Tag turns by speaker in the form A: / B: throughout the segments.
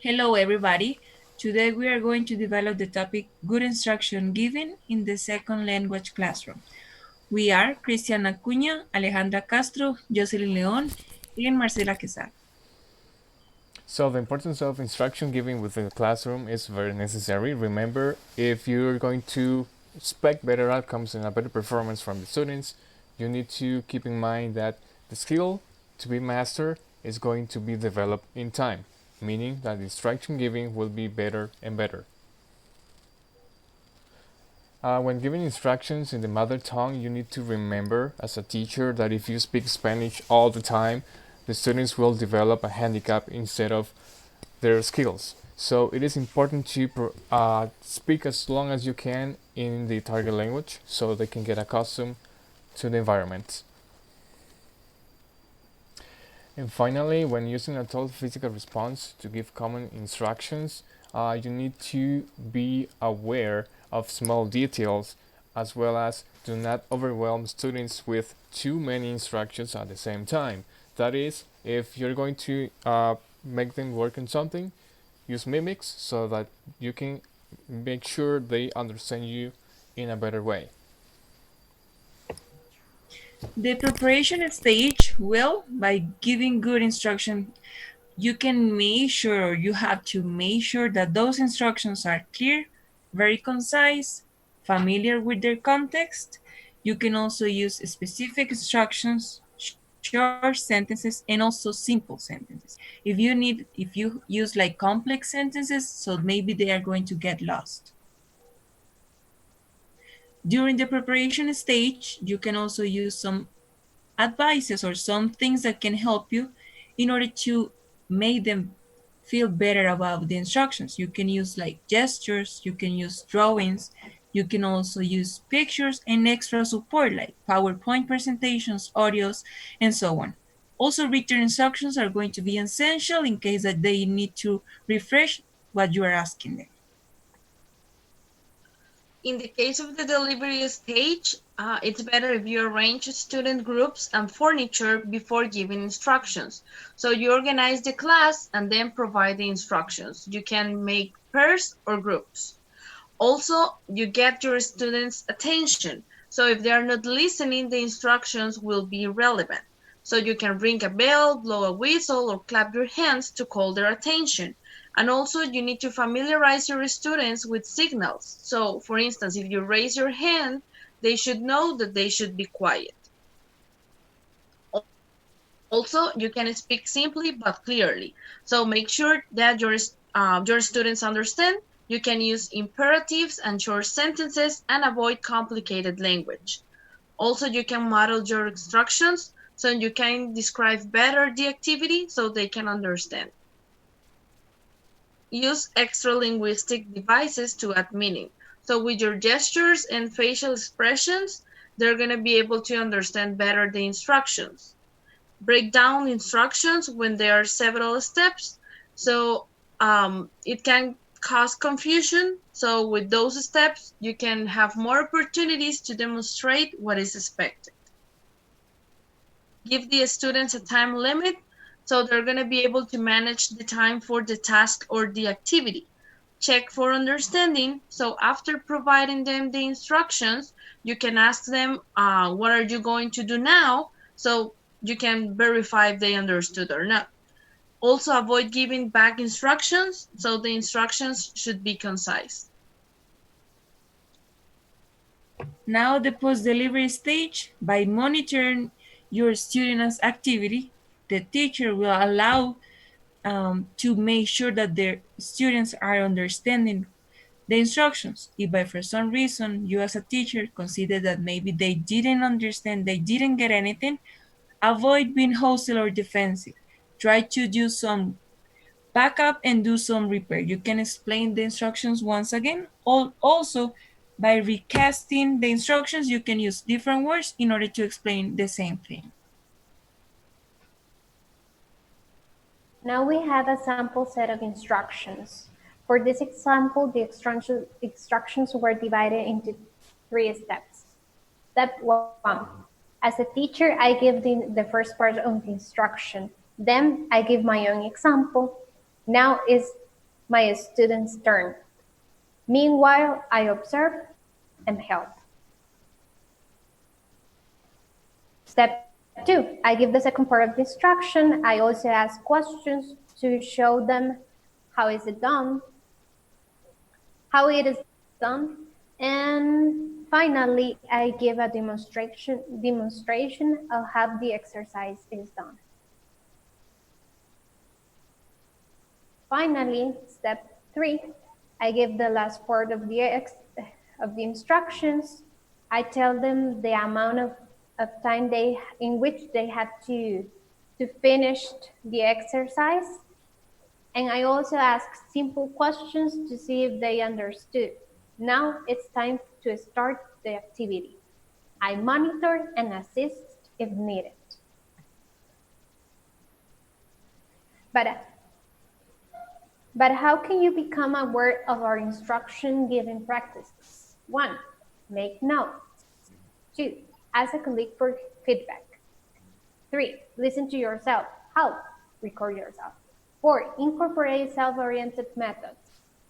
A: Hello, everybody. Today we are going to develop the topic Good Instruction Given in the Second Language Classroom. We are Cristiana Acuña, Alejandra Castro, Jocelyn León, and Marcela Quesada.
B: So the importance of instruction giving within the classroom is very necessary. Remember, if you're going to expect better outcomes and a better performance from the students, you need to keep in mind that the skill to be mastered is going to be developed in time, meaning that instruction giving will be better and better. When giving instructions in the mother tongue, you need to remember as a teacher that if you speak Spanish all the time, the students will develop a handicap instead of their skills. So it is important to speak as long as you can in the target language so they can get accustomed to the environment. And finally, when using a total physical response to give common instructions, you need to be aware of small details as well as do not overwhelm students with too many instructions at the same time. That is, if you're going to make them work on something, use mimics so that you can make sure they understand you in a better way.
A: The preparation stage will, by giving good instruction, you can make sure, you have to make sure that those instructions are clear, very concise, familiar with their context. You can also use specific instructions, short sentences, and also simple sentences. If you use like complex sentences, so maybe they are going to get lost. During the preparation stage, you can also use some advices or some things that can help you in order to make them feel better about the instructions. You can use like gestures, you can use drawings, you can also use pictures and extra support like PowerPoint presentations, audios, and so on. Also, written instructions are going to be essential in case that they need to refresh what you are asking them.
C: In the case of the delivery stage, it's better if you arrange student groups and furniture before giving instructions. So you organize the class and then provide the instructions. You can make pairs or groups. Also, you get your students' attention. So if they are not listening, the instructions will be irrelevant. So you can ring a bell, blow a whistle, or clap your hands to call their attention. And also, you need to familiarize your students with signals. So, for instance, if you raise your hand, they should know that they should be quiet. Also, you can speak simply but clearly. So make sure that your students understand. You can use imperatives and short sentences and avoid complicated language. Also, you can model your instructions so you can describe better the activity so they can understand. Use extra linguistic devices to add meaning. So with your gestures and facial expressions, they're going to be able to understand better the instructions. Break down instructions when there are several steps. So it can cause confusion. So with those steps, you can have more opportunities to demonstrate what is expected. Give the students a time limit so they're going to be able to manage the time for the task or the activity. Check for understanding. So after providing them the instructions, you can ask them, what are you going to do now? So you can verify if they understood or not. Also avoid giving back instructions. So the instructions should be concise.
A: Now the post-delivery stage, by monitoring your students' activity, the teacher will allow to make sure that their students are understanding the instructions. If by for some reason you as a teacher consider that maybe they didn't understand, they didn't get anything, avoid being hostile or defensive. Try to do some backup and do some repair. You can explain the instructions once again. Also, by recasting the instructions, you can use different words in order to explain the same thing.
D: Now we have a sample set of instructions. For this example, the instructions were divided into 3 steps. Step 1. As a teacher, I give the first part of the instruction. Then I give my own example. Now is my student's turn. Meanwhile, I observe and help. Step 2, I give the second part of the instruction. I also ask questions to show them how is it done, how it is done, and finally, I give a demonstration of how the exercise is done. Finally, step 3, I give the last part of the instructions. I tell them the amount of time in which they had to finish the exercise. And I also ask simple questions to see if they understood. Now it's time to start the activity. I monitor and assist if needed. But how can you become aware of our instruction giving practices? 1, make notes. 2, ask a colleague for feedback. 3, listen to yourself. How? Record yourself. 4, incorporate self-oriented methods,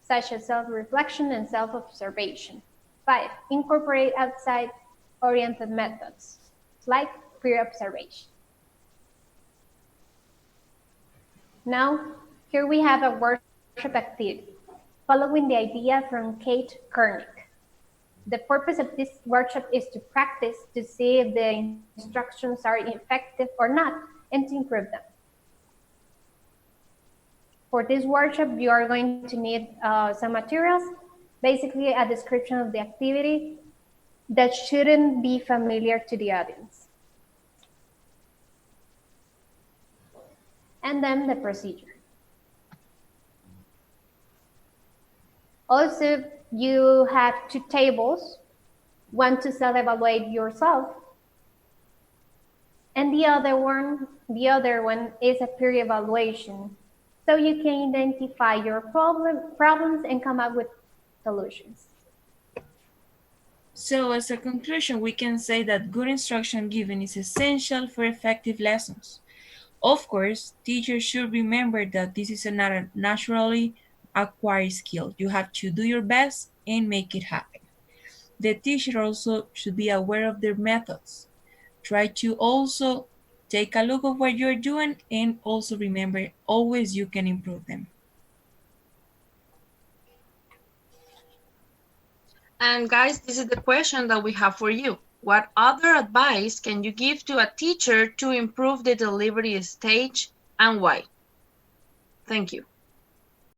D: such as self-reflection and self-observation. 5, incorporate outside-oriented methods, like peer observation. Now, here we have a workshop activity, following the idea from Kate Kernick. The purpose of this workshop is to practice to see if the instructions are effective or not, and to improve them. For this workshop, you are going to need some materials, basically a description of the activity that shouldn't be familiar to the audience. And then the procedure. Also, you have 2 tables, one to self-evaluate yourself, and the other one is a peer evaluation, so you can identify your problems and come up with solutions.
A: So as a conclusion, we can say that good instruction given is essential for effective lessons. Of course, teachers should remember that this is not a naturally acquired skill. You have to do your best and make it happen. The teacher also should be aware of their methods. Try to also take a look at what you're doing and also remember always you can improve them.
C: And guys, this is the question that we have for you. What other advice can you give to a teacher to improve the delivery stage, and why? Thank you.